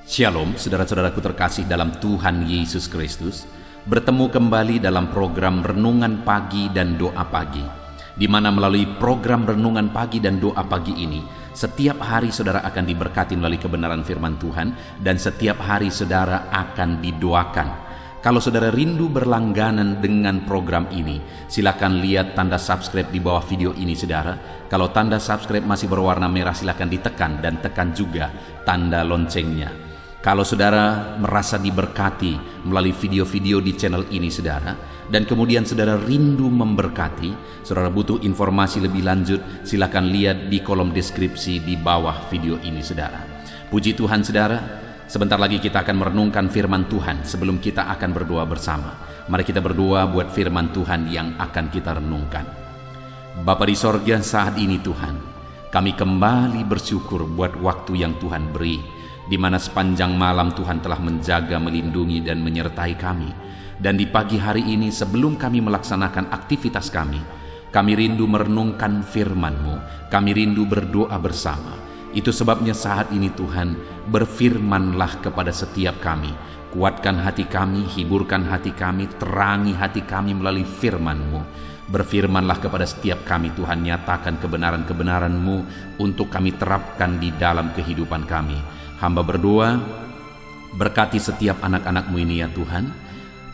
Shalom, saudara-saudaraku terkasih dalam Tuhan Yesus Kristus. Bertemu kembali dalam program Renungan Pagi dan Doa Pagi, di mana melalui program Renungan Pagi dan Doa Pagi ini, setiap hari saudara akan diberkati melalui kebenaran firman Tuhan, dan setiap hari saudara akan didoakan. Kalau saudara rindu berlangganan dengan program ini, silakan lihat tanda subscribe di bawah video ini saudara. Kalau tanda subscribe masih berwarna merah, silakan ditekan dan tekan juga tanda loncengnya. Kalau saudara merasa diberkati melalui video-video di channel ini saudara, dan kemudian saudara rindu memberkati, saudara butuh informasi lebih lanjut, silakan lihat di kolom deskripsi di bawah video ini saudara. Puji Tuhan saudara, sebentar lagi kita akan merenungkan firman Tuhan. Sebelum kita akan berdoa bersama, mari kita berdoa buat firman Tuhan yang akan kita renungkan. Bapa di sorga, saat ini Tuhan, kami kembali bersyukur buat waktu yang Tuhan beri, di mana sepanjang malam Tuhan telah menjaga, melindungi, dan menyertai kami. Dan di pagi hari ini sebelum kami melaksanakan aktivitas kami rindu merenungkan firman-Mu, kami rindu berdoa bersama. Itu sebabnya saat ini Tuhan, berfirmanlah kepada setiap kami. Kuatkan hati kami, hiburkan hati kami, terangi hati kami melalui firman-Mu. Berfirmanlah kepada setiap kami Tuhan, nyatakan kebenaran-kebenaran-Mu untuk kami terapkan di dalam kehidupan kami. Hamba berdoa, berkati setiap anak-anak-Mu ini ya Tuhan.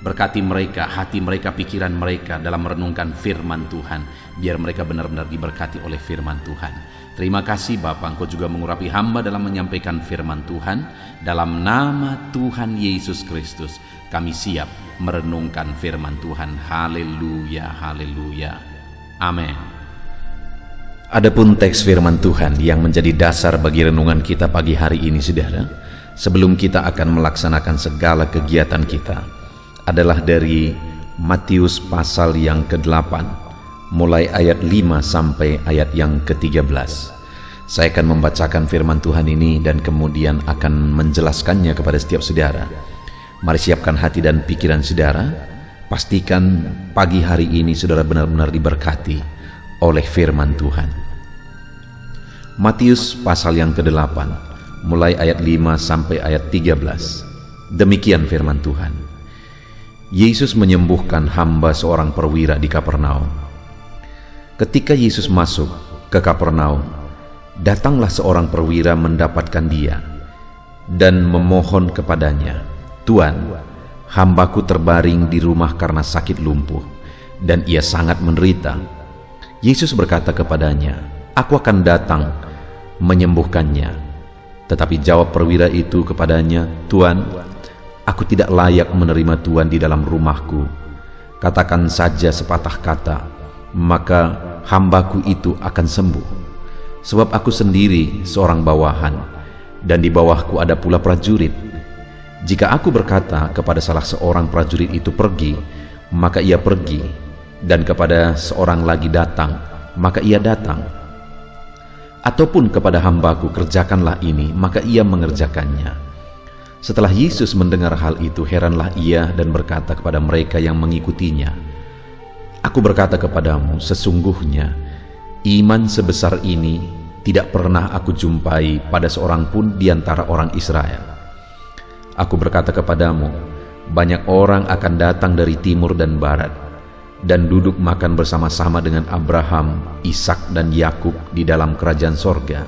Berkati mereka, hati mereka, pikiran mereka dalam merenungkan firman Tuhan. Biar mereka benar-benar diberkati oleh firman Tuhan. Terima kasih Bapa, Engkau juga mengurapi hamba dalam menyampaikan firman Tuhan. Dalam nama Tuhan Yesus Kristus, kami siap merenungkan firman Tuhan. Haleluya, haleluya. Amin. Adapun teks firman Tuhan yang menjadi dasar bagi renungan kita pagi hari ini saudara, sebelum kita akan melaksanakan segala kegiatan kita, adalah dari Matius pasal yang ke-8, mulai ayat 5 sampai ayat yang ke-13. Saya akan membacakan firman Tuhan ini dan kemudian akan menjelaskannya kepada setiap saudara. Mari siapkan hati dan pikiran saudara. Pastikan pagi hari ini saudara benar-benar diberkati oleh firman Tuhan. Matius pasal yang ke-8 mulai ayat 5 sampai ayat 13. Demikian firman Tuhan. Yesus menyembuhkan hamba seorang perwira di Kapernaum. Ketika Yesus masuk ke Kapernaum, datanglah seorang perwira mendapatkan dia dan memohon kepadanya, "Tuan, hambaku terbaring di rumah karena sakit lumpuh, dan ia sangat menderita." Yesus berkata kepadanya, "Aku akan datang menyembuhkannya." Tetapi jawab perwira itu kepadanya, "Tuan, aku tidak layak menerima Tuan di dalam rumahku. Katakan saja sepatah kata, maka hambaku itu akan sembuh. Sebab aku sendiri seorang bawahan, dan di bawahku ada pula prajurit. Jika aku berkata kepada salah seorang prajurit itu pergi, maka ia pergi, dan kepada seorang lagi datang, maka ia datang. Ataupun kepada hambaku kerjakanlah ini, maka ia mengerjakannya." Setelah Yesus mendengar hal itu, heranlah ia dan berkata kepada mereka yang mengikutinya, "Aku berkata kepadamu, sesungguhnya iman sebesar ini tidak pernah aku jumpai pada seorang pun di antara orang Israel. Aku berkata kepadamu, banyak orang akan datang dari timur dan barat, dan duduk makan bersama-sama dengan Abraham, Ishak, dan Yakub di dalam kerajaan sorga.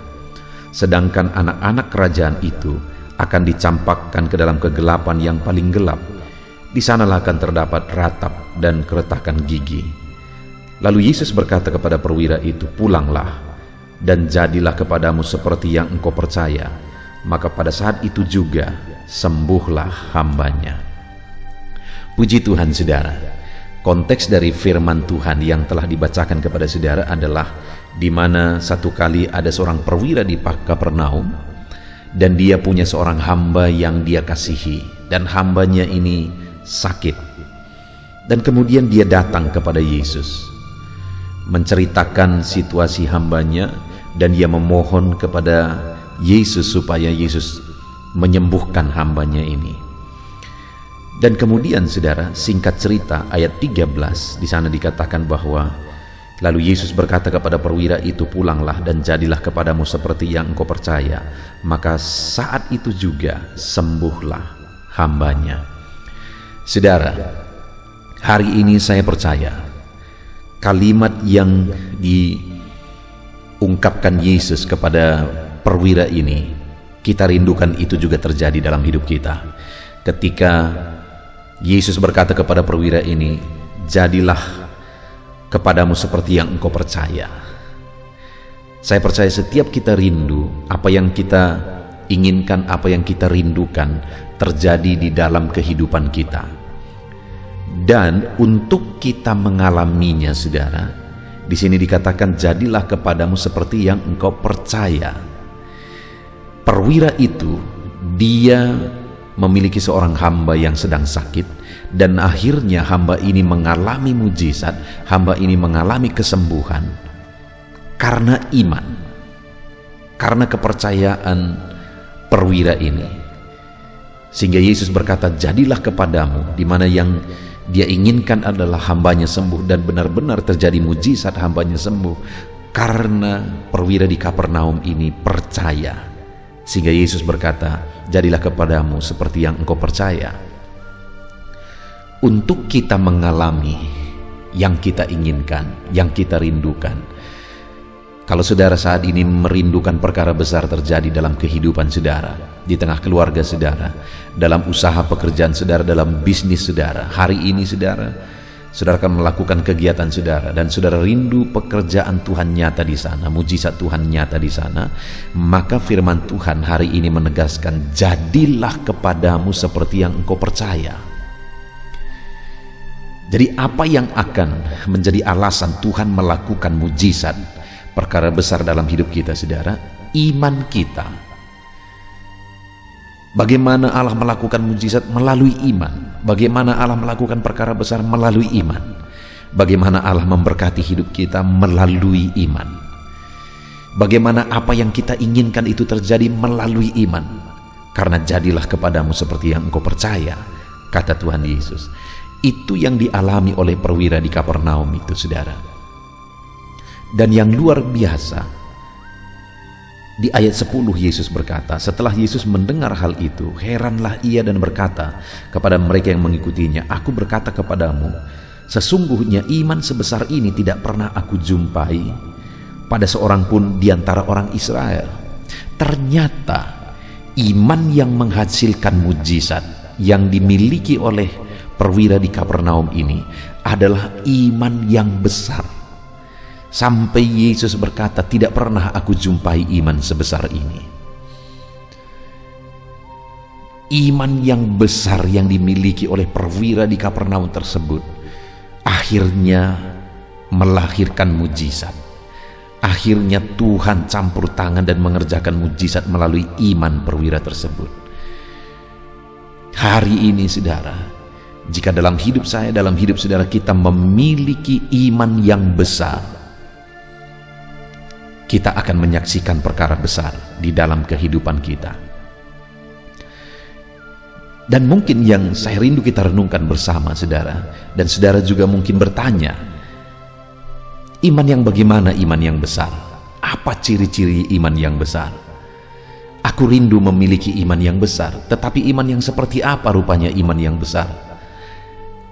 Sedangkan anak-anak kerajaan itu akan dicampakkan ke dalam kegelapan yang paling gelap. Di sanalah akan terdapat ratap dan keretakan gigi." Lalu Yesus berkata kepada perwira itu, "Pulanglah, dan jadilah kepadamu seperti yang engkau percaya." Maka pada saat itu juga sembuhlah hambanya. Puji Tuhan saudara. Konteks dari firman Tuhan yang telah dibacakan kepada saudara adalah di mana satu kali ada seorang perwira di Kapernaum, dan dia punya seorang hamba yang dia kasihi, dan hambanya ini sakit. Dan kemudian dia datang kepada Yesus, menceritakan situasi hambanya, dan dia memohon kepada Yesus supaya Yesus menyembuhkan hambanya ini. Dan kemudian saudara, singkat cerita ayat 13 di sana dikatakan bahwa Lalu Yesus berkata kepada perwira itu, "Pulanglah dan jadilah kepadamu seperti yang engkau percaya." Maka saat itu juga sembuhlah hambanya. Saudara, hari ini saya percaya kalimat yang diungkapkan Yesus kepada perwira ini, kita rindukan itu juga terjadi dalam hidup kita. Ketika Yesus berkata kepada perwira ini, "Jadilah kepadamu seperti yang engkau percaya." Saya percaya setiap kita rindu, apa yang kita inginkan, apa yang kita rindukan terjadi di dalam kehidupan kita. Dan untuk kita mengalaminya, saudara, di sini dikatakan, "Jadilah kepadamu seperti yang engkau percaya." Perwira itu, dia memiliki seorang hamba yang sedang sakit, dan akhirnya hamba ini mengalami mujizat, hamba ini mengalami kesembuhan karena iman, karena kepercayaan perwira ini. Sehingga Yesus berkata, "Jadilah kepadamu," di mana yang dia inginkan adalah hambanya sembuh, dan benar-benar terjadi mujizat, hambanya sembuh karena perwira di Kapernaum ini percaya. Sehingga Yesus berkata, "Jadilah kepadamu seperti yang engkau percaya." Untuk kita mengalami yang kita inginkan, yang kita rindukan. Kalau saudara saat ini merindukan perkara besar terjadi dalam kehidupan saudara, di tengah keluarga saudara, dalam usaha pekerjaan saudara, dalam bisnis saudara, hari ini saudara akan melakukan kegiatan saudara, dan saudara rindu pekerjaan Tuhan nyata di sana, mujizat Tuhan nyata di sana, maka firman Tuhan hari ini menegaskan, "Jadilah kepadamu seperti yang engkau percaya." Jadi apa yang akan menjadi alasan Tuhan melakukan mujizat, perkara besar dalam hidup kita, saudara? Iman kita. Bagaimana Allah melakukan mujizat? Melalui iman. Bagaimana Allah melakukan perkara besar? Melalui iman. Bagaimana Allah memberkati hidup kita? Melalui iman. Bagaimana apa yang kita inginkan itu terjadi? Melalui iman. Karena jadilah kepadamu seperti yang engkau percaya, kata Tuhan Yesus. Itu yang dialami oleh perwira di Kapernaum itu, saudara. Dan yang luar biasa, di ayat 10 Yesus berkata, setelah Yesus mendengar hal itu, heranlah ia dan berkata kepada mereka yang mengikutinya, "Aku berkata kepadamu, sesungguhnya iman sebesar ini tidak pernah aku jumpai pada seorang pun di antara orang Israel." Ternyata iman yang menghasilkan mujizat yang dimiliki oleh perwira di Kapernaum ini adalah iman yang besar. Sampai Yesus berkata, "Tidak pernah aku jumpai iman sebesar ini." Iman yang besar yang dimiliki oleh perwira di Kapernaum tersebut akhirnya melahirkan mujizat. Akhirnya Tuhan campur tangan dan mengerjakan mujizat melalui iman perwira tersebut. Hari ini, saudara, jika dalam hidup saya, dalam hidup saudara, kita memiliki iman yang besar, kita akan menyaksikan perkara besar di dalam kehidupan kita. Dan mungkin yang saya rindu kita renungkan bersama, saudara, dan saudara juga mungkin bertanya, iman yang bagaimana iman yang besar? Apa ciri-ciri iman yang besar? Aku rindu memiliki iman yang besar, tetapi iman yang seperti apa rupanya iman yang besar?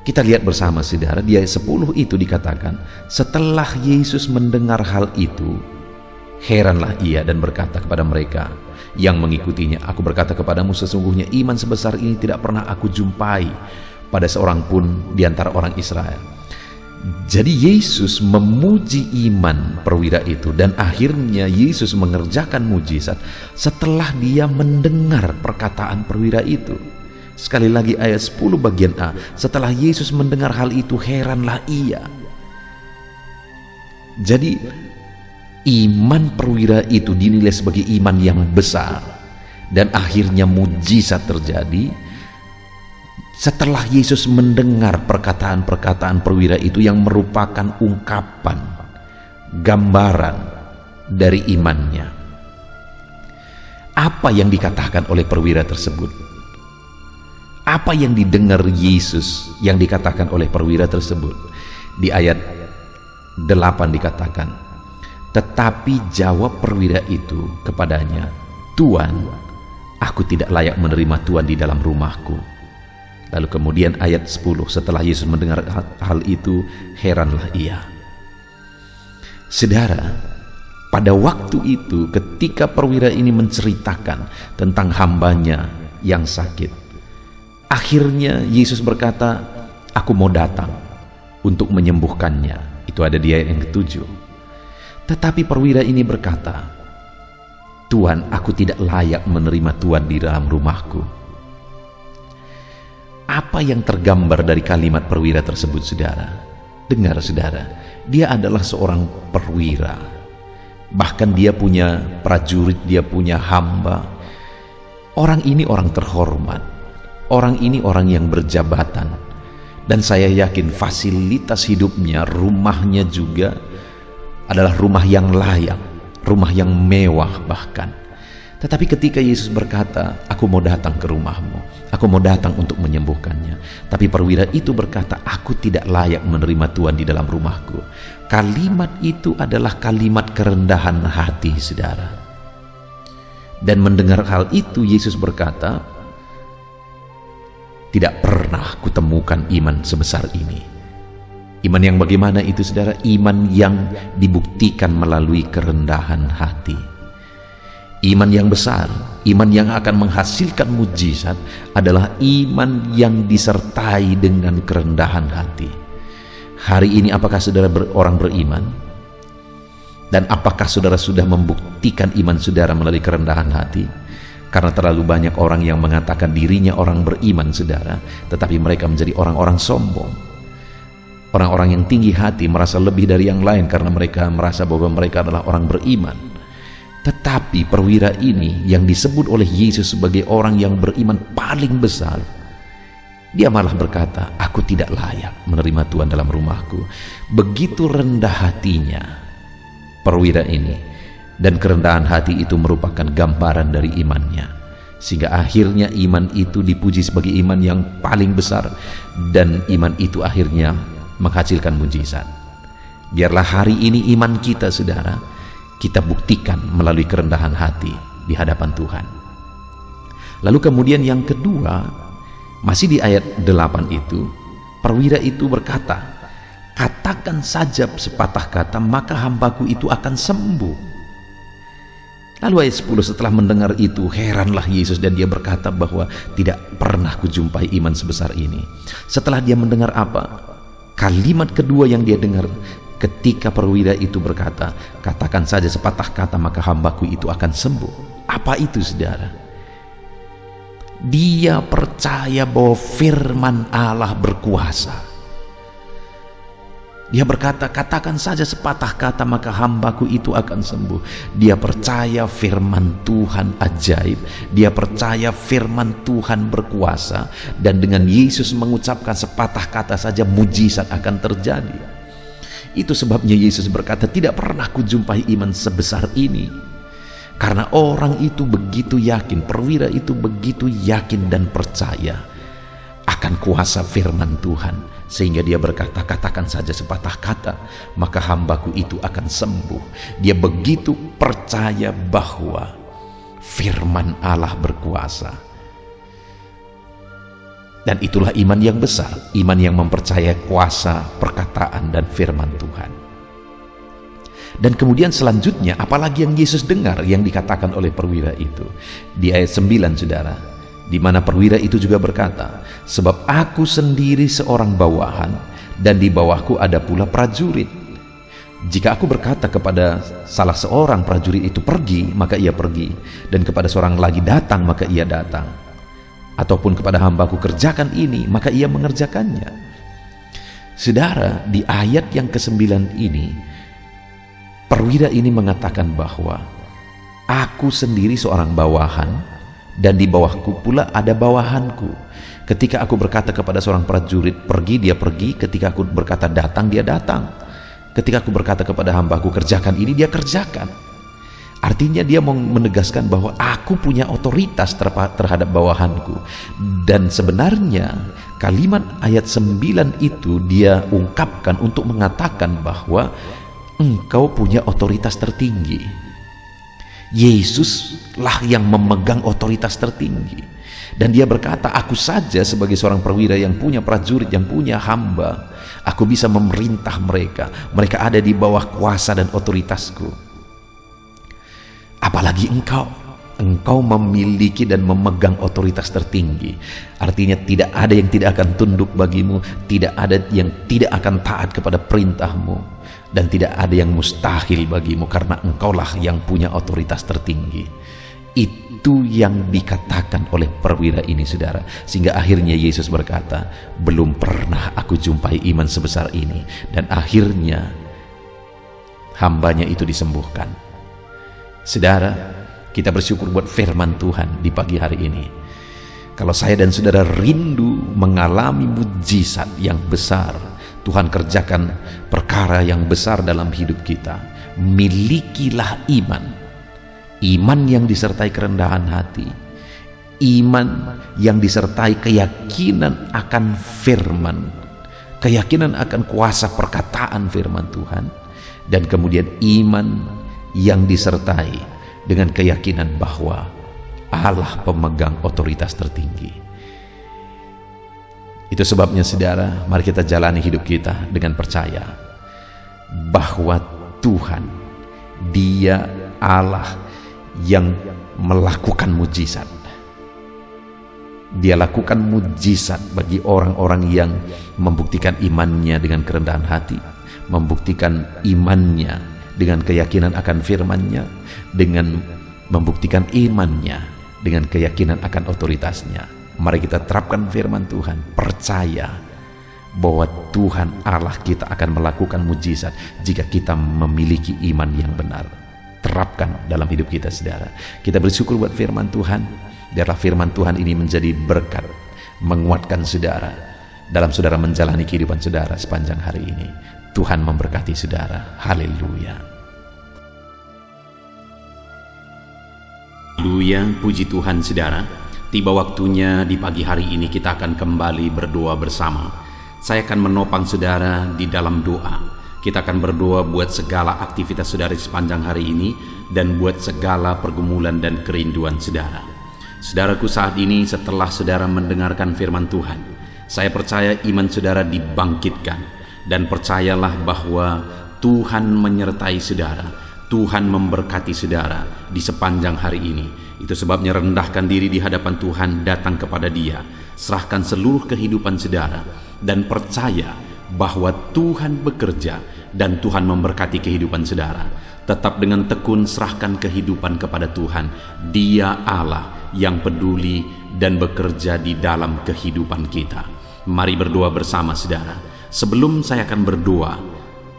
Kita lihat bersama, saudara, di ayat 10 itu dikatakan, setelah Yesus mendengar hal itu, heranlah ia dan berkata kepada mereka yang mengikutinya, "Aku berkata kepadamu, sesungguhnya iman sebesar ini tidak pernah aku jumpai pada seorang pun di antara orang Israel." Jadi Yesus memuji iman perwira itu, dan akhirnya Yesus mengerjakan mujizat setelah dia mendengar perkataan perwira itu. Sekali lagi ayat 10 bagian A, setelah Yesus mendengar hal itu, heranlah ia. Jadi iman perwira itu dinilai sebagai iman yang besar, dan akhirnya mujizat terjadi setelah Yesus mendengar perkataan-perkataan perwira itu yang merupakan ungkapan, gambaran dari imannya. Apa yang dikatakan oleh perwira tersebut? Apa yang didengar Yesus yang dikatakan oleh perwira tersebut? Di ayat 8 dikatakan, tetapi jawab perwira itu kepadanya, Tuan, aku tidak layak menerima Tuan di dalam rumahku. Lalu kemudian ayat 10, setelah Yesus mendengar hal itu, heranlah ia. Saudara, pada waktu itu ketika perwira ini menceritakan tentang hambanya yang sakit, akhirnya Yesus berkata, aku mau datang untuk menyembuhkannya. Itu ada di ayat yang ke-7. Tetapi perwira ini berkata, Tuan, aku tidak layak menerima Tuan di dalam rumahku. Apa yang tergambar dari kalimat perwira tersebut, saudara? Dengar, saudara, dia adalah seorang perwira. Bahkan dia punya prajurit, dia punya hamba. Orang ini orang terhormat. Orang ini orang yang berjabatan. Dan saya yakin fasilitas hidupnya, rumahnya juga adalah rumah yang layak, rumah yang mewah bahkan. Tetapi ketika Yesus berkata, aku mau datang ke rumahmu, aku mau datang untuk menyembuhkannya. Tapi perwira itu berkata, aku tidak layak menerima Tuhan di dalam rumahku. Kalimat itu adalah kalimat kerendahan hati, saudara. Dan mendengar hal itu, Yesus berkata, tidak pernah kutemukan iman sebesar ini. Iman yang bagaimana itu, saudara? Iman yang dibuktikan melalui kerendahan hati. Iman yang besar, iman yang akan menghasilkan mujizat adalah iman yang disertai dengan kerendahan hati. Hari ini apakah saudara orang beriman? Dan apakah saudara sudah membuktikan iman saudara melalui kerendahan hati? Karena terlalu banyak orang yang mengatakan dirinya orang beriman, saudara, tetapi mereka menjadi orang-orang sombong. Orang-orang yang tinggi hati merasa lebih dari yang lain karena mereka merasa bahwa mereka adalah orang beriman. Tetapi perwira ini yang disebut oleh Yesus sebagai orang yang beriman paling besar, dia malah berkata, aku tidak layak menerima Tuhan dalam rumahku. Begitu rendah hatinya perwira ini, dan kerendahan hati itu merupakan gambaran dari imannya, sehingga akhirnya iman itu dipuji sebagai iman yang paling besar, dan iman itu akhirnya menghasilkan mujizat. Biarlah hari ini iman kita, saudara, kita buktikan melalui kerendahan hati di hadapan Tuhan. Lalu kemudian yang kedua, masih di ayat 8 itu, perwira itu berkata, katakan saja sepatah kata, maka hambaku itu akan sembuh. Lalu ayat 10, setelah mendengar itu, heranlah Yesus dan dia berkata bahwa tidak pernah kujumpai iman sebesar ini. Setelah dia mendengar apa? Kalimat kedua yang dia dengar, ketika perwira itu berkata, katakan saja sepatah kata maka hambaku itu akan sembuh. Apa itu, saudara? Dia percaya bahwa firman Allah berkuasa. Dia berkata, katakan saja sepatah kata maka hambaku itu akan sembuh. Dia percaya firman Tuhan ajaib. Dia percaya firman Tuhan berkuasa. Dan dengan Yesus mengucapkan sepatah kata saja, mujizat akan terjadi. Itu sebabnya Yesus berkata, tidak pernah kujumpai iman sebesar ini. Karena orang itu begitu yakin, perwira itu begitu yakin dan percaya akan kuasa firman Tuhan. Sehingga dia berkata, katakan saja sepatah kata, maka hambaku itu akan sembuh. Dia begitu percaya bahwa firman Allah berkuasa. Dan itulah iman yang besar, iman yang mempercayai kuasa perkataan dan firman Tuhan. Dan kemudian selanjutnya, apalagi yang Yesus dengar yang dikatakan oleh perwira itu. Di ayat 9, saudara, di mana perwira itu juga berkata, sebab aku sendiri seorang bawahan dan di bawahku ada pula prajurit. Jika aku berkata kepada salah seorang prajurit itu pergi, maka ia pergi, dan kepada seorang lagi datang, maka ia datang, ataupun kepada hambaku kerjakan ini, maka ia mengerjakannya. Saudara, di ayat yang ke-9 ini, perwira ini mengatakan bahwa aku sendiri seorang bawahan dan di bawahku pula ada bawahanku. Ketika aku berkata kepada seorang prajurit pergi, dia pergi. Ketika aku berkata datang, dia datang. Ketika aku berkata kepada hambaku kerjakan ini, dia kerjakan. Artinya dia mau menegaskan bahwa aku punya otoritas terhadap bawahanku. Dan sebenarnya kalimat ayat 9 itu dia ungkapkan untuk mengatakan bahwa engkau punya otoritas tertinggi. Yesuslah yang memegang otoritas tertinggi. Dan dia berkata, aku saja sebagai seorang perwira yang punya prajurit, yang punya hamba, aku bisa memerintah mereka. Mereka ada di bawah kuasa dan otoritasku. Apalagi engkau memiliki dan memegang otoritas tertinggi. Artinya tidak ada yang tidak akan tunduk bagimu, tidak ada yang tidak akan taat kepada perintahmu, dan tidak ada yang mustahil bagimu, karena engkaulah yang punya otoritas tertinggi. Itu yang dikatakan oleh perwira ini, saudara. Sehingga akhirnya Yesus berkata, belum pernah aku jumpai iman sebesar ini. Dan akhirnya hambanya itu disembuhkan. Saudara, kita bersyukur buat firman Tuhan di pagi hari ini. Kalau saya dan saudara rindu mengalami mujizat yang besar, Tuhan kerjakan perkara yang besar dalam hidup kita, milikilah iman. Iman yang disertai kerendahan hati, iman yang disertai keyakinan akan firman, keyakinan akan kuasa perkataan firman Tuhan, dan kemudian iman yang disertai dengan keyakinan bahwa Allah pemegang otoritas tertinggi. Itu sebabnya, saudara, mari kita jalani hidup kita dengan percaya bahwa Tuhan, Dia Allah yang melakukan mujizat. Dia lakukan mujizat bagi orang-orang yang membuktikan imannya dengan kerendahan hati, membuktikan imannya dengan keyakinan akan firman-Nya, dengan membuktikan imannya dengan keyakinan akan otoritasnya. Mari kita terapkan firman Tuhan, percaya bahwa Tuhan Allah kita akan melakukan mujizat jika kita memiliki iman yang benar. Terapkan dalam hidup kita, saudara. Kita bersyukur buat firman Tuhan. Biarlah firman Tuhan ini menjadi berkat, menguatkan saudara dalam saudara menjalani kehidupan saudara sepanjang hari ini. Tuhan memberkati saudara. Haleluya. Haleluya, puji Tuhan saudara. Tiba waktunya di pagi hari ini kita akan kembali berdoa bersama. Saya akan menopang saudara di dalam doa. Kita akan berdoa buat segala aktivitas saudara sepanjang hari ini, dan buat segala pergumulan dan kerinduan saudara. Saudaraku, saat ini setelah saudara mendengarkan firman Tuhan, saya percaya iman saudara dibangkitkan. Dan percayalah bahwa Tuhan menyertai saudara, Tuhan memberkati saudara di sepanjang hari ini. Itu sebabnya rendahkan diri di hadapan Tuhan, datang kepada Dia, serahkan seluruh kehidupan saudara, dan percaya bahwa Tuhan bekerja dan Tuhan memberkati kehidupan saudara. Tetap dengan tekun serahkan kehidupan kepada Tuhan. Dia Allah yang peduli dan bekerja di dalam kehidupan kita. Mari berdoa bersama, saudara. Sebelum saya akan berdoa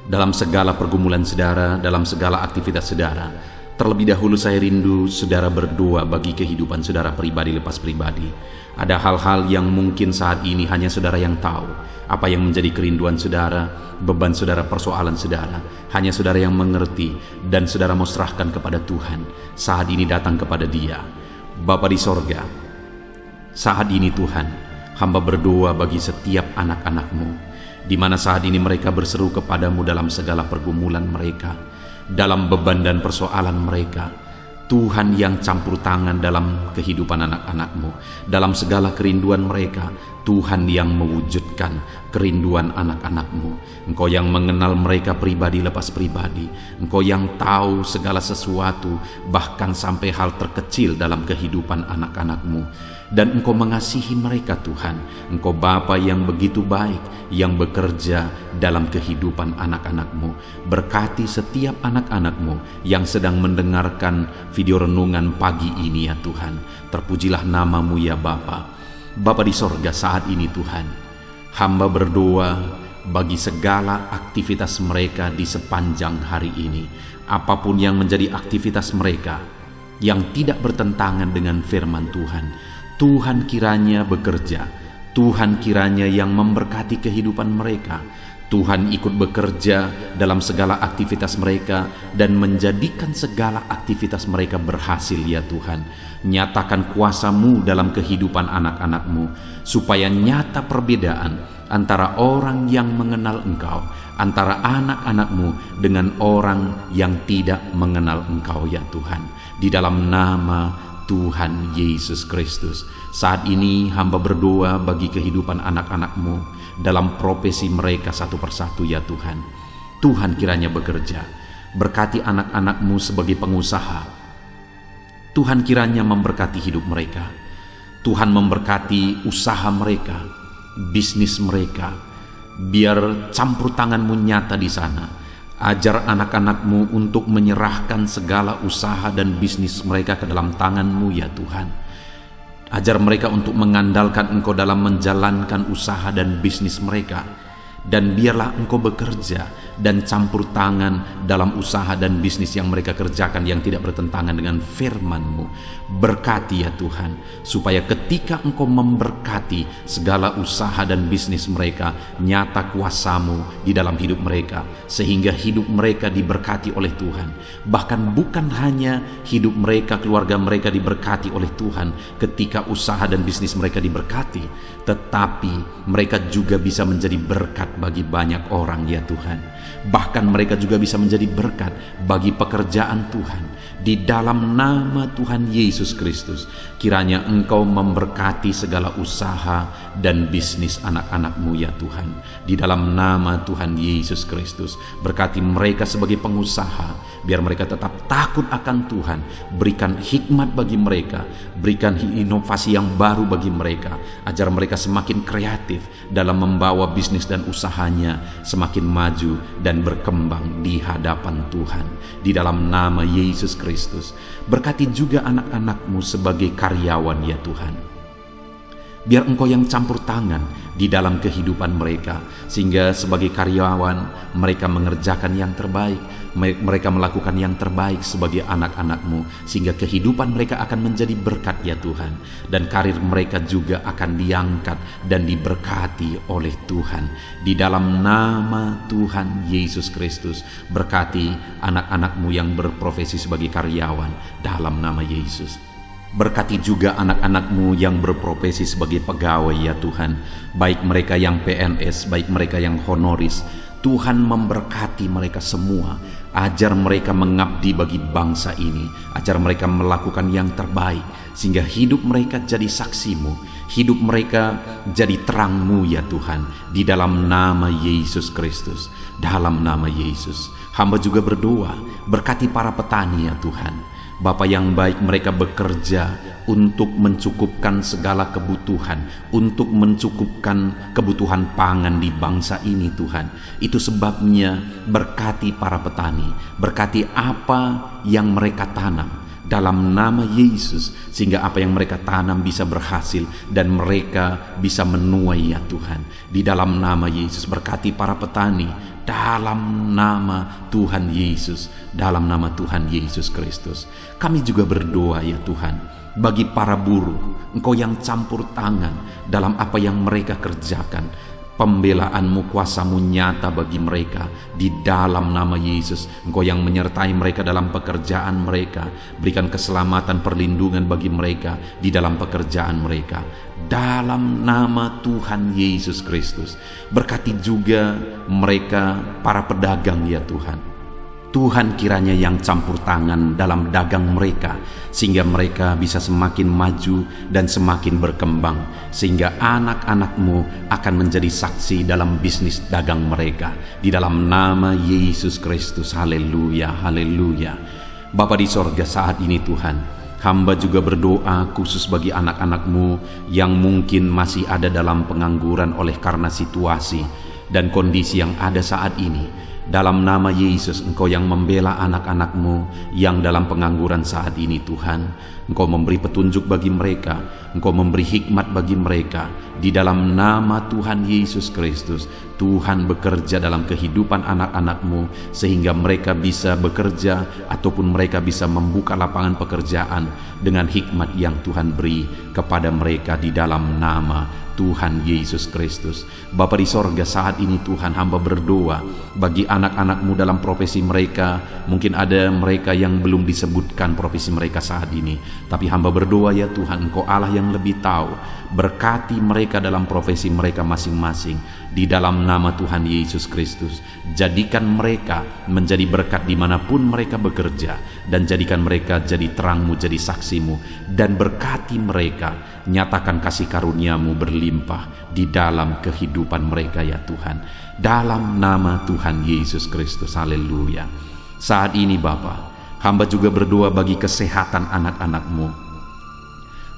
dalam segala pergumulan saudara, dalam segala aktivitas saudara, terlebih dahulu saya rindu saudara berdoa bagi kehidupan saudara pribadi lepas pribadi. Ada hal-hal yang mungkin saat ini hanya saudara yang tahu, apa yang menjadi kerinduan saudara, beban saudara, persoalan saudara. Hanya saudara yang mengerti, dan saudara mau serahkan kepada Tuhan. Saat ini datang kepada Dia. Bapa di sorga, saat ini Tuhan, hamba berdoa bagi setiap anak-anak-Mu, di mana saat ini mereka berseru kepadamu dalam segala pergumulan mereka, dalam beban dan persoalan mereka. Tuhan yang campur tangan dalam kehidupan anak-anak-Mu, dalam segala kerinduan mereka. Tuhan yang mewujudkan kerinduan anak-anak-Mu. Engkau yang mengenal mereka pribadi lepas pribadi. Engkau yang tahu segala sesuatu, bahkan sampai hal terkecil dalam kehidupan anak-anak-Mu. Dan Engkau mengasihi mereka, Tuhan. Engkau Bapa yang begitu baik, yang bekerja dalam kehidupan anak-anak-Mu. Berkati setiap anak-anak-Mu yang sedang mendengarkan video renungan pagi ini, ya Tuhan. Terpujilah nama-Mu, ya Bapa. Bapa di sorga, saat ini Tuhan, hamba berdoa bagi segala aktivitas mereka di sepanjang hari ini. Apapun yang menjadi aktivitas mereka yang tidak bertentangan dengan firman Tuhan, Tuhan kiranya bekerja. Tuhan kiranya yang memberkati kehidupan mereka. Tuhan ikut bekerja dalam segala aktivitas mereka dan menjadikan segala aktivitas mereka berhasil ya Tuhan. Nyatakan kuasa-Mu dalam kehidupan anak-anak-Mu, supaya nyata perbedaan antara orang yang mengenal Engkau, antara anak-anak-Mu dengan orang yang tidak mengenal Engkau ya Tuhan. Di dalam nama Tuhan Yesus Kristus, saat ini hamba berdoa bagi kehidupan anak-anak-Mu dalam profesi mereka satu persatu ya Tuhan. Tuhan kiranya bekerja, berkati anak-anak-Mu sebagai pengusaha. Tuhan kiranya memberkati hidup mereka. Tuhan memberkati usaha mereka, bisnis mereka. Biar campur tangan-Mu nyata di sana. Ajar anak-anak-Mu untuk menyerahkan segala usaha dan bisnis mereka ke dalam tangan-Mu ya Tuhan. Ajar mereka untuk mengandalkan Engkau dalam menjalankan usaha dan bisnis mereka. Dan biarlah Engkau bekerja dan campur tangan dalam usaha dan bisnis yang mereka kerjakan yang tidak bertentangan dengan firman-Mu. Berkati ya Tuhan, supaya ketika Engkau memberkati segala usaha dan bisnis mereka, nyata kuasa-Mu di dalam hidup mereka, sehingga hidup mereka diberkati oleh Tuhan. Bahkan bukan hanya hidup mereka, keluarga mereka diberkati oleh Tuhan ketika usaha dan bisnis mereka diberkati, tetapi mereka juga bisa menjadi berkat bagi banyak orang ya Tuhan. Bahkan mereka juga bisa menjadi berkat bagi pekerjaan Tuhan. Di dalam nama Tuhan Yesus Kristus, kiranya Engkau memberkati segala usaha dan bisnis anak-anak-Mu ya Tuhan. Di dalam nama Tuhan Yesus Kristus, berkati mereka sebagai pengusaha, biar mereka tetap takut akan Tuhan. Berikan hikmat bagi mereka, berikan inovasi yang baru bagi mereka. Ajar mereka semakin kreatif dalam membawa bisnis dan usahanya semakin maju dan berkembang di hadapan Tuhan. Di dalam nama Yesus Kristus, berkati juga anak-anak-Mu sebagai karyawan ya Tuhan. Biar Engkau yang campur tangan di dalam kehidupan mereka, sehingga sebagai karyawan mereka mengerjakan yang terbaik, mereka melakukan yang terbaik sebagai anak-anak-Mu, sehingga kehidupan mereka akan menjadi berkat ya Tuhan. Dan karir mereka juga akan diangkat dan diberkati oleh Tuhan. Di dalam nama Tuhan Yesus Kristus, berkati anak-anak-Mu yang berprofesi sebagai karyawan dalam nama Yesus. Berkati juga anak-anak-Mu yang berprofesi sebagai pegawai ya Tuhan, baik mereka yang PNS, baik mereka yang honoris. Tuhan memberkati mereka semua. Ajar mereka mengabdi bagi bangsa ini, ajar mereka melakukan yang terbaik, sehingga hidup mereka jadi saksi-Mu, hidup mereka jadi terang-Mu ya Tuhan. Di dalam nama Yesus Kristus, dalam nama Yesus, hamba juga berdoa, berkati para petani ya Tuhan. Bapa yang baik, mereka bekerja untuk mencukupkan segala kebutuhan, untuk mencukupkan kebutuhan pangan di bangsa ini Tuhan. Itu sebabnya berkati para petani, berkati apa yang mereka tanam dalam nama Yesus, sehingga apa yang mereka tanam bisa berhasil dan mereka bisa menuai ya Tuhan. Di dalam nama Yesus, berkati para petani dalam nama Tuhan Yesus, dalam nama Tuhan Yesus Kristus. Kami juga berdoa ya Tuhan, bagi para buruh, Engkau yang campur tangan dalam apa yang mereka kerjakan. Pembelaan-Mu, kuasa-Mu nyata bagi mereka di dalam nama Yesus. Engkau yang menyertai mereka dalam pekerjaan mereka. Berikan keselamatan, perlindungan bagi mereka di dalam pekerjaan mereka dalam nama Tuhan Yesus Kristus. Berkati juga mereka para pedagang ya Tuhan. Tuhan kiranya yang campur tangan dalam dagang mereka, sehingga mereka bisa semakin maju dan semakin berkembang, sehingga anak-anak-Mu akan menjadi saksi dalam bisnis dagang mereka. Di dalam nama Yesus Kristus, haleluya, haleluya. Bapa di sorga, saat ini Tuhan, hamba juga berdoa khusus bagi anak-anak-Mu yang mungkin masih ada dalam pengangguran oleh karena situasi dan kondisi yang ada saat ini. Dalam nama Yesus, Engkau yang membela anak-anak-Mu yang dalam pengangguran saat ini Tuhan. Engkau memberi petunjuk bagi mereka, Engkau memberi hikmat bagi mereka. Di dalam nama Tuhan Yesus Kristus, Tuhan bekerja dalam kehidupan anak-anak-Mu, sehingga mereka bisa bekerja ataupun mereka bisa membuka lapangan pekerjaan dengan hikmat yang Tuhan beri kepada mereka di dalam nama Tuhan Yesus Kristus. Bapa di sorga, saat ini Tuhan, hamba berdoa bagi anak-anak-Mu dalam profesi mereka. Mungkin ada mereka yang belum disebutkan profesi mereka saat ini, tapi hamba berdoa ya Tuhan, Engkau Allah yang lebih tahu. Berkati mereka dalam profesi mereka masing-masing di dalam nama Tuhan Yesus Kristus. Jadikan mereka menjadi berkat dimanapun mereka bekerja, dan jadikan mereka jadi terang-Mu, jadi saksi-Mu, dan berkati mereka. Nyatakan kasih karunia-Mu berlimpah di dalam kehidupan mereka ya Tuhan, dalam nama Tuhan Yesus Kristus. Haleluya. Saat ini Bapa, hamba juga berdoa bagi kesehatan anak-anak-Mu,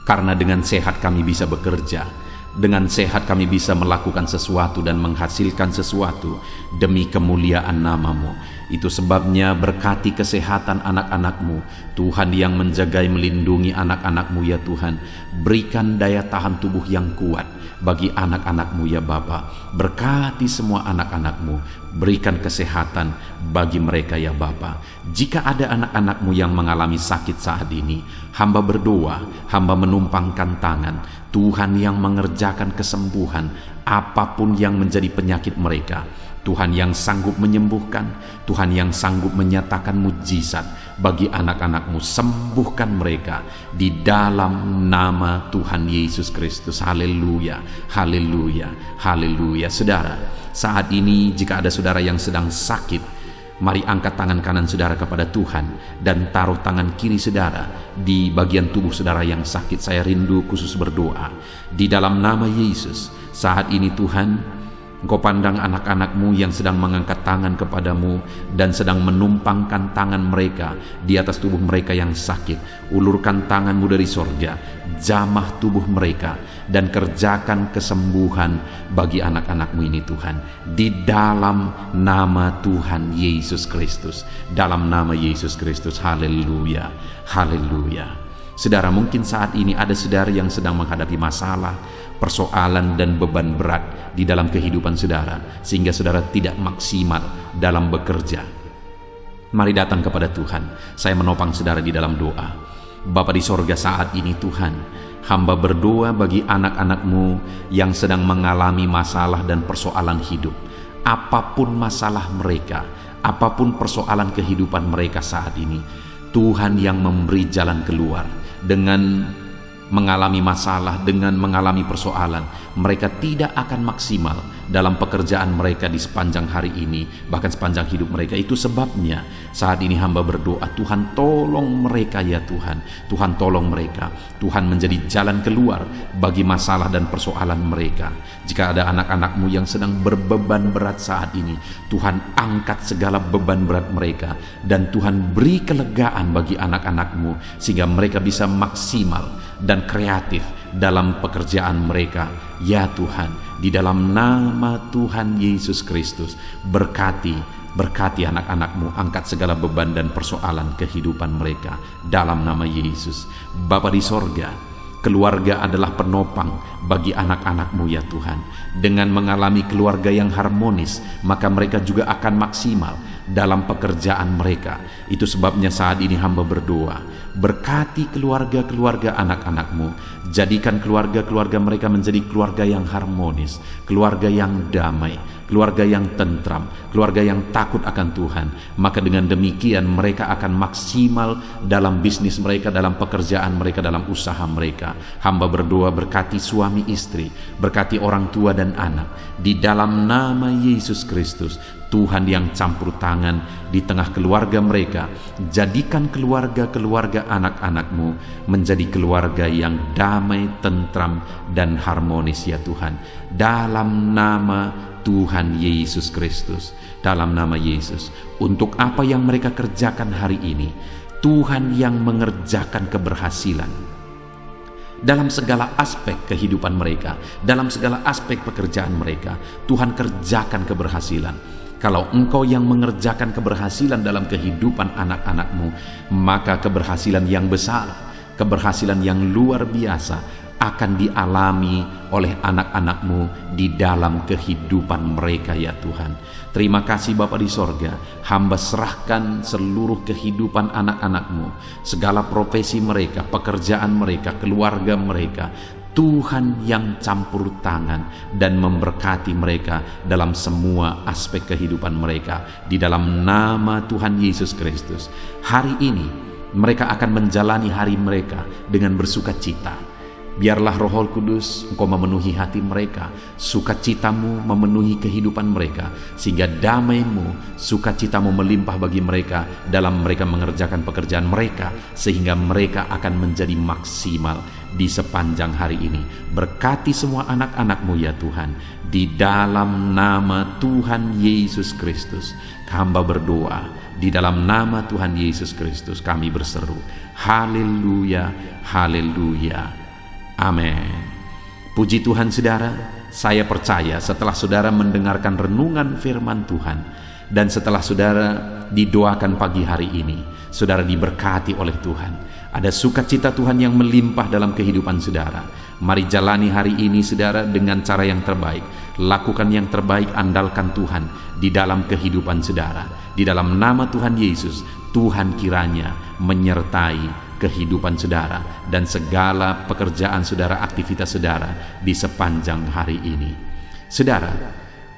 karena dengan sehat kami bisa bekerja, dengan sehat kami bisa melakukan sesuatu dan menghasilkan sesuatu demi kemuliaan nama-Mu. Itu sebabnya berkati kesehatan anak-anak-Mu, Tuhan, yang menjagai melindungi anak-anak-Mu ya Tuhan. Berikan daya tahan tubuh yang kuat bagi anak-anak-Mu ya Bapa. Berkati semua anak-anak-Mu, berikan kesehatan bagi mereka ya Bapa. Jika ada anak-anak-Mu yang mengalami sakit saat ini, hamba berdoa, hamba menumpangkan tangan, Tuhan yang mengerjakan kesembuhan apapun yang menjadi penyakit mereka. Tuhan yang sanggup menyembuhkan, Tuhan yang sanggup menyatakan mujizat bagi anak-anak-Mu. Sembuhkan mereka di dalam nama Tuhan Yesus Kristus. Haleluya, haleluya, haleluya. Saudara, saat ini jika ada saudara yang sedang sakit, mari angkat tangan kanan saudara kepada Tuhan dan taruh tangan kiri saudara di bagian tubuh saudara yang sakit. Saya rindu khusus berdoa di dalam nama Yesus. Saat ini Tuhan, Engkau pandang anak-anak-Mu yang sedang mengangkat tangan kepadamu dan sedang menumpangkan tangan mereka di atas tubuh mereka yang sakit. Ulurkan tangan-Mu dari sorga, jamah tubuh mereka, dan kerjakan kesembuhan bagi anak-anak-Mu ini Tuhan, di dalam nama Tuhan Yesus Kristus. Dalam nama Yesus Kristus. Haleluya, haleluya. Saudara, mungkin saat ini ada saudara yang sedang menghadapi masalah, persoalan dan beban berat di dalam kehidupan saudara, sehingga saudara tidak maksimal dalam bekerja. Mari datang kepada Tuhan. Saya menopang saudara di dalam doa. Bapa di sorga, saat ini Tuhan, hamba berdoa bagi anak-anak-Mu yang sedang mengalami masalah dan persoalan hidup. Apapun masalah mereka, apapun persoalan kehidupan mereka saat ini, Tuhan yang memberi jalan keluar. Dengan mengalami masalah, dengan mengalami persoalan, mereka tidak akan maksimal dalam pekerjaan mereka di sepanjang hari ini, bahkan sepanjang hidup mereka. Itu sebabnya saat ini hamba berdoa, Tuhan tolong mereka ya Tuhan. Tuhan tolong mereka. Tuhan menjadi jalan keluar bagi masalah dan persoalan mereka. Jika ada anak-anak-Mu yang sedang berbeban berat saat ini, Tuhan angkat segala beban berat mereka, dan Tuhan beri kelegaan bagi anak-anak-Mu sehingga mereka bisa maksimal dan kreatif dalam pekerjaan mereka ya Tuhan. Di dalam nama Tuhan Yesus Kristus, berkati anak-anak-Mu, angkat segala beban dan persoalan kehidupan mereka dalam nama Yesus. Bapa di sorga, keluarga adalah penopang bagi anak-anak-Mu ya Tuhan. Dengan mengalami keluarga yang harmonis, maka mereka juga akan maksimal dalam pekerjaan mereka. Itu sebabnya saat ini hamba berdoa, berkati keluarga-keluarga anak-anak-Mu. Jadikan keluarga-keluarga mereka menjadi keluarga yang harmonis, keluarga yang damai, keluarga yang tentram, keluarga yang takut akan Tuhan. Maka dengan demikian mereka akan maksimal dalam bisnis mereka, dalam pekerjaan mereka, dalam usaha mereka. Hamba berdoa, berkati suami istri, berkati orang tua dan anak, di dalam nama Yesus Kristus. Tuhan yang campur tangan di tengah keluarga mereka. Jadikan keluarga-keluarga anak-anak-Mu menjadi keluarga yang damai, tentram, dan harmonis ya Tuhan. Dalam nama Tuhan Yesus Kristus, dalam nama Yesus. Untuk apa yang mereka kerjakan hari ini, Tuhan yang mengerjakan keberhasilan dalam segala aspek kehidupan mereka, dalam segala aspek pekerjaan mereka. Tuhan kerjakan keberhasilan. Kalau Engkau yang mengerjakan keberhasilan dalam kehidupan anak-anak-Mu, maka keberhasilan yang besar, keberhasilan yang luar biasa akan dialami oleh anak-anak-Mu di dalam kehidupan mereka ya Tuhan. Terima kasih Bapa di sorga. Hamba serahkan seluruh kehidupan anak-anak-Mu, segala profesi mereka, pekerjaan mereka, keluarga mereka. Tuhan yang campur tangan dan memberkati mereka dalam semua aspek kehidupan mereka. Di dalam nama Tuhan Yesus Kristus, hari ini mereka akan menjalani hari mereka dengan bersukacita. Biarlah Roh Kudus Engkau memenuhi hati mereka, sukacitamu memenuhi kehidupan mereka, sehingga damai-Mu, sukacitamu melimpah bagi mereka dalam mereka mengerjakan pekerjaan mereka, sehingga mereka akan menjadi maksimal di sepanjang hari ini. Berkati semua anak-anak-Mu ya Tuhan, di dalam nama Tuhan Yesus Kristus hamba berdoa, di dalam nama Tuhan Yesus Kristus kami berseru, haleluya, haleluya. Amin. Puji Tuhan saudara, saya percaya setelah saudara mendengarkan renungan firman Tuhan dan setelah saudara didoakan pagi hari ini, saudara diberkati oleh Tuhan. Ada sukacita Tuhan yang melimpah dalam kehidupan saudara. Mari jalani hari ini saudara dengan cara yang terbaik. Lakukan yang terbaik, andalkan Tuhan di dalam kehidupan saudara. Di dalam nama Tuhan Yesus, Tuhan kiranya menyertai kehidupan saudara dan segala pekerjaan saudara, aktivitas saudara di sepanjang hari ini. Saudara,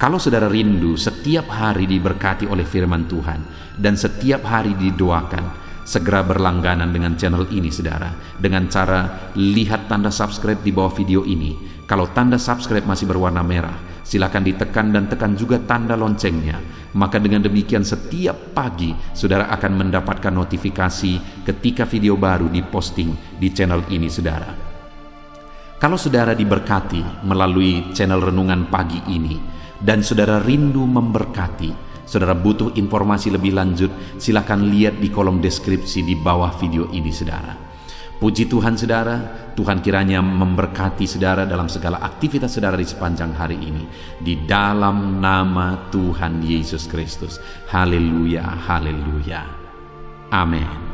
kalau saudara rindu setiap hari diberkati oleh firman Tuhan dan setiap hari didoakan, segera berlangganan dengan channel ini saudara, dengan cara lihat tanda subscribe di bawah video ini. Kalau tanda subscribe masih berwarna merah, silakan ditekan dan tekan juga tanda loncengnya. Maka dengan demikian setiap pagi saudara akan mendapatkan notifikasi ketika video baru diposting di channel ini saudara. Kalau saudara diberkati melalui channel renungan pagi ini dan saudara rindu memberkati, saudara butuh informasi lebih lanjut, silakan lihat di kolom deskripsi di bawah video ini saudara. Puji Tuhan saudara, Tuhan kiranya memberkati saudara dalam segala aktivitas saudara di sepanjang hari ini. Di dalam nama Tuhan Yesus Kristus. Haleluya, haleluya. Amin.